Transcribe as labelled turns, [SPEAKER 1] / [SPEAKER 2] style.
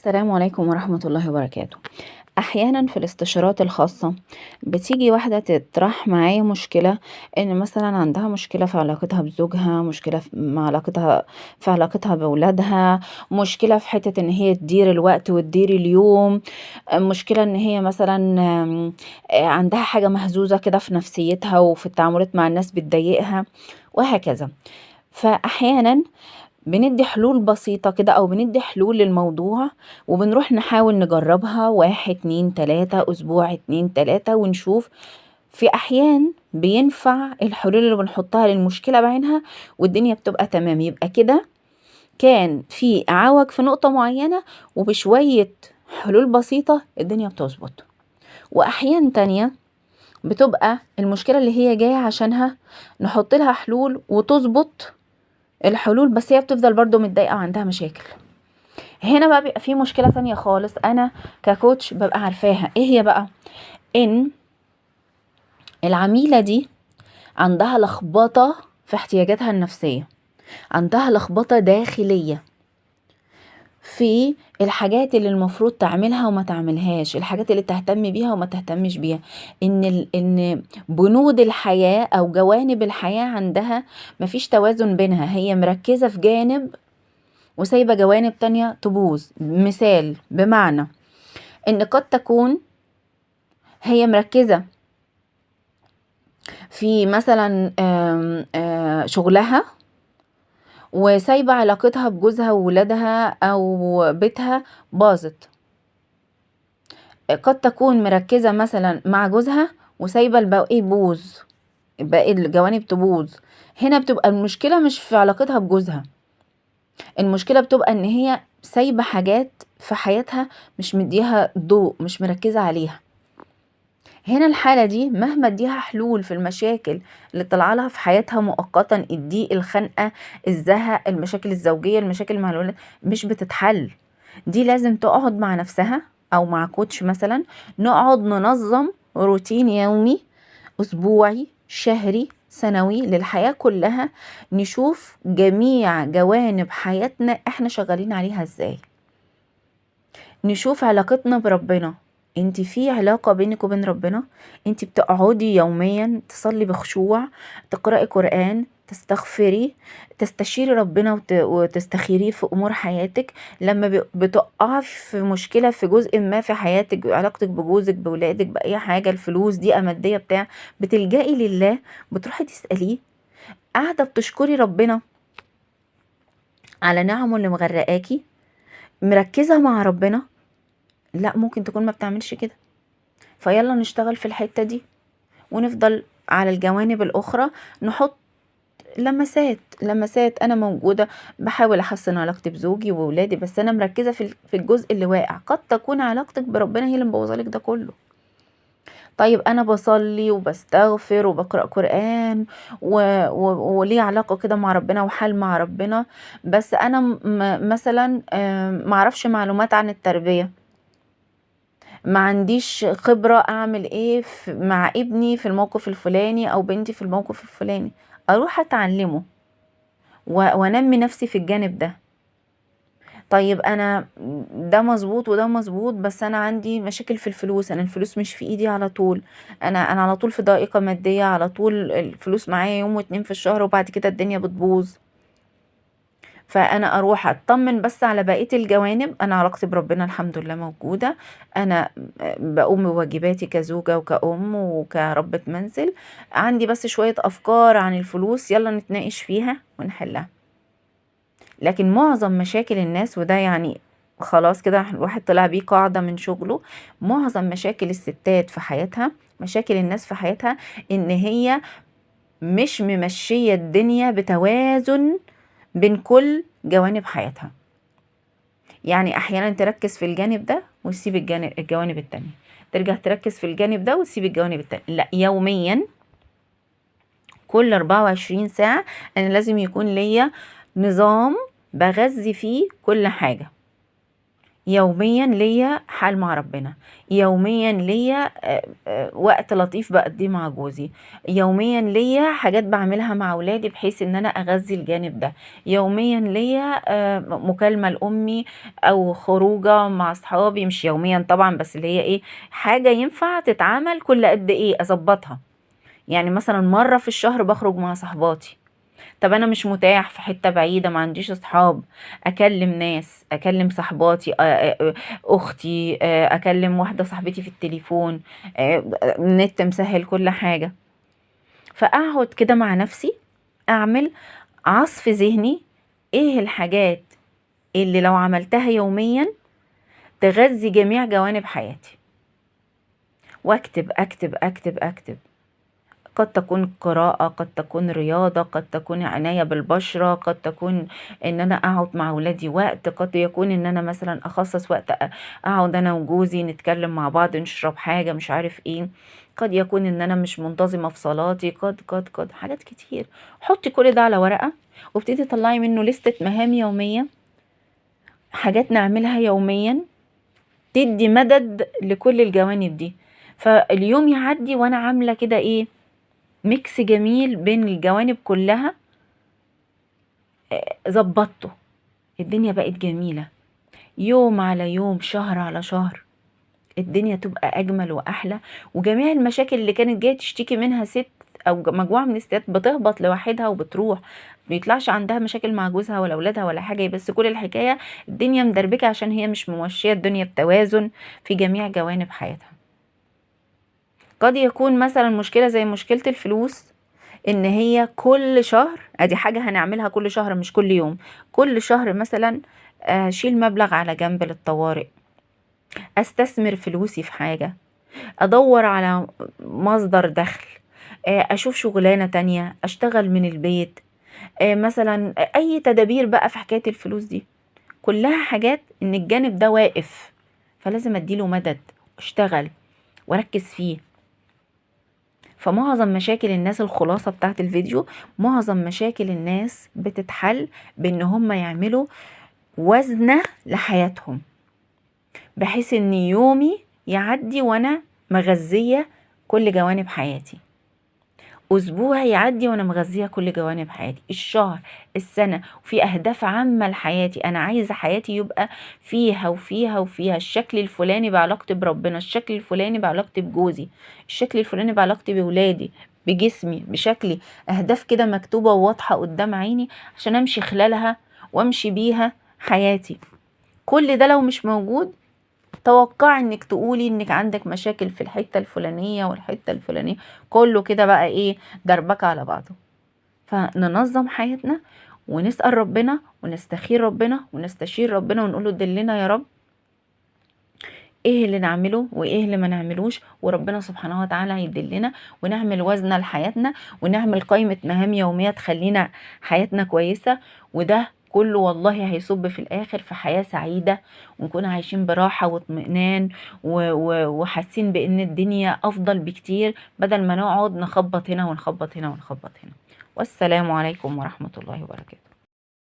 [SPEAKER 1] السلام عليكم ورحمة الله وبركاته. أحيانا في الاستشارات الخاصة بتيجي واحدة تطرح معايا مشكلة، إن مثلا عندها مشكلة في علاقتها بزوجها، مشكلة مع علاقتها في علاقتها بولادها، مشكلة في حتة إن هي تدير الوقت وتدير اليوم، مشكلة إن هي مثلا عندها حاجة مهزوزة كده في نفسيتها وفي التعاملات مع الناس بتضايقها وهكذا. فأحيانا بندي حلول بسيطة كده أو بندي حلول للموضوع، وبنروح نحاول نجربها 1 2 3 أسبوع 2 3 ونشوف. في أحيان بينفع الحلول اللي بنحطها للمشكلة بعينها والدنيا بتبقى تمام، يبقى كده كان في عوج في نقطة معينة، وبشوية حلول بسيطة الدنيا بتظبط. وأحيان تانية بتبقى المشكلة اللي هي جاية عشانها نحط لها حلول وتظبط الحلول، بس هي بتفضل برضو متضايقة وعندها مشاكل. هنا بقى بيبقى في مشكلة تانية خالص، انا ككوتش ببقى عارفاها ايه هي بقى. ان العميلة دي عندها لخبطة في احتياجاتها النفسية، عندها لخبطة داخلية في الحاجات اللي المفروض تعملها وما تعملهاش، الحاجات اللي تهتم بيها وما تهتمش بيها. ان بنود الحياة او جوانب الحياة عندها مفيش توازن بينها، هي مركزة في جانب وسايبة جوانب تانية تبوظ. مثال بمعنى ان قد تكون هي مركزة في مثلا شغلها وسايبة علاقتها بجوزها وولادها او بيتها باظت. قد تكون مركزة مثلا مع جوزها وسايبة الباقي يبوظ، باقي الجوانب تبوظ. هنا بتبقى المشكلة مش في علاقتها بجوزها، المشكلة بتبقى ان هي سايبة حاجات في حياتها مش مديها ضوء، مش مركزة عليها. هنا الحالة دي مهما اديها حلول في المشاكل اللي طلع لها في حياتها مؤقتا، الضيق، الخنقة، الزهق، المشاكل الزوجية، المشاكل مع الولاد، مش بتتحل. دي لازم تقعد مع نفسها او مع كوتش مثلا، نقعد ننظم روتين يومي، اسبوعي، شهري، سنوي، للحياة كلها، نشوف جميع جوانب حياتنا احنا شغالين عليها ازاي. نشوف علاقتنا بربنا، انت في علاقة بينك وبين ربنا؟ انت بتقعدي يوميا تصلي بخشوع، تقرأي قرآن، تستغفري، تستشيري ربنا وتستخيريه في امور حياتك؟ لما بتقعي في مشكلة في جزء ما في حياتك، علاقتك بجوزك، بولادك، بأي حاجة، الفلوس دي مادية بتاع، بتلجئي لله، بتروحي تسأليه، قاعدة بتشكري ربنا على نعمه اللي مغرقاكي، مركزة مع ربنا؟ لا، ممكن تكون ما بتعملش كده. فيلا نشتغل في الحتة دي، ونفضل على الجوانب الأخرى نحط لمسات لمسات. أنا موجودة بحاول أحسن علاقتي بزوجي وولادي، بس أنا مركزة في الجزء اللي واقع. قد تكون علاقتك بربنا هي اللي مبوظالك ده كله. طيب أنا بصلي وبستغفر وبقرأ قرآن وليه علاقة كده مع ربنا وحال مع ربنا، بس أنا مثلا معرفش معلومات عن التربية، ما عنديش خبرة اعمل ايه مع ابني في الموقف الفلاني او بنتي في الموقف الفلاني، اروح اتعلمه وانمي نفسي في الجانب ده. طيب انا ده مظبوط وده مظبوط، بس انا عندي مشاكل في الفلوس، انا الفلوس مش في ايدي على طول، انا على طول في ضائقة مادية، على طول الفلوس معايا يوم واتنين في الشهر وبعد كده الدنيا بتبوظ. فانا اروح اطمن بس على بقية الجوانب. انا علاقتي بربنا الحمد لله موجودة، انا بقوم بواجباتي كزوجة وكأم وكربة منزل، عندي بس شوية افكار عن الفلوس، يلا نتناقش فيها ونحلها. لكن معظم مشاكل الناس، وده يعني خلاص كده الواحد طلع بيه قاعدة من شغله، معظم مشاكل الستات في حياتها، مشاكل الناس في حياتها، ان هي مش ممشية الدنيا بتوازن بين كل جوانب حياتها. يعني احيانا تركز في الجانب ده وتسيب الجوانب التانية، ترجع تركز في الجانب ده وتسيب الجوانب التانية. لا، يوميا كل 24 ساعة انا لازم يكون ليا نظام بغذي فيه كل حاجة. يوميا ليا حال مع ربنا، يوميا ليا وقت لطيف بقضيه مع جوزي، يوميا ليا حاجات بعملها مع ولادي بحيث ان انا اغذي الجانب ده، يوميا ليا مكالمة لأمي او خروجة مع اصحابي، مش يوميا طبعا بس اللي هي ايه، حاجة ينفع تتعمل كل قد ايه اظبطها. يعني مثلا مرة في الشهر بخرج مع صحباتي. طب انا مش متاح في حتة بعيدة، ما عنديش اصحاب، اكلم ناس، اكلم صحباتي، اختي، اكلم واحدة صاحبتي في التليفون، النت مسهل كل حاجة. فاقعد كده مع نفسي، اعمل عصف ذهني، ايه الحاجات اللي لو عملتها يوميا تغذي جميع جوانب حياتي، واكتب اكتب اكتب اكتب. قد تكون قراءة، قد تكون رياضة، قد تكون عناية بالبشرة، قد تكون ان انا اقعد مع ولادي وقت، قد يكون ان انا مثلا اخصص وقت اقعد انا وجوزي نتكلم مع بعض، نشرب حاجة مش عارف ايه، قد يكون ان انا مش منتظمة في صلاتي، قد حاجات كتير. حطي كل ده على ورقة، وابتدي طلعي منه لستة مهام يومية، حاجات نعملها يوميا تدي مدد لكل الجوانب دي. فاليوم يعدي وانا عاملة كده ايه، ميكس جميل بين الجوانب كلها، ظبطته، الدنيا بقت جميلة. يوم على يوم، شهر على شهر، الدنيا تبقى أجمل وأحلى. وجميع المشاكل اللي كانت جاية تشتكي منها ست أو مجموعة من الستات بتهبط لوحدها وبتروح، بيطلعش عندها مشاكل مع جوزها ولا أولادها ولا حاجة، بس كل الحكاية الدنيا مدربكة عشان هي مش ممشية الدنيا بتوازن في جميع جوانب حياتها. قد يكون مثلا مشكلة زي مشكلة الفلوس، ان هي كل شهر، ادي حاجة هنعملها كل شهر مش كل يوم، كل شهر مثلا شيل مبلغ على جنب للطوارئ، استثمر فلوسي في حاجة، ادور على مصدر دخل، اشوف شغلانة تانية، اشتغل من البيت، مثلا اي تدابير بقى في حكاية الفلوس دي، كلها حاجات ان الجانب ده واقف، فلازم اديله مدد، اشتغل واركز فيه. فمعظم مشاكل الناس، الخلاصة بتاعت الفيديو، معظم مشاكل الناس بتتحل بان هم يعملوا وزنة لحياتهم، بحيث ان يومي يعدي وانا مغذية كل جوانب حياتي، اسبوع يعدي وانا مغذية كل جوانب حياتي، الشهر، السنة، وفي اهداف عامة لحياتي، انا عايزة حياتي يبقى فيها وفيها وفيها الشكل الفلاني بعلاقتي بربنا، الشكل الفلاني بعلاقتي بجوزي، الشكل الفلاني بعلاقتي بولادي، بجسمي، بشكلي، اهداف كده مكتوبة وواضحة قدام عيني عشان امشي خلالها وامشي بيها حياتي. كل ده لو مش موجود، توقع انك تقولي انك عندك مشاكل في الحتة الفلانية والحتة الفلانية، كله كده بقى ايه، دربكة على بعضه. فننظم حياتنا ونسأل ربنا ونستخير ربنا ونستشير ربنا ونقوله دلنا يا رب ايه اللي نعمله وايه اللي ما نعملوش، وربنا سبحانه وتعالى هيدلنا، ونعمل وزنة لحياتنا، ونعمل قائمة مهام يومية تخلينا حياتنا كويسة. وده كله والله هيصب في الاخر في حياة سعيدة، ونكون عايشين براحة واطمئنان وحاسين بان الدنيا افضل بكتير، بدل ما نقعد نخبط هنا ونخبط هنا ونخبط هنا. والسلام عليكم ورحمة الله وبركاته.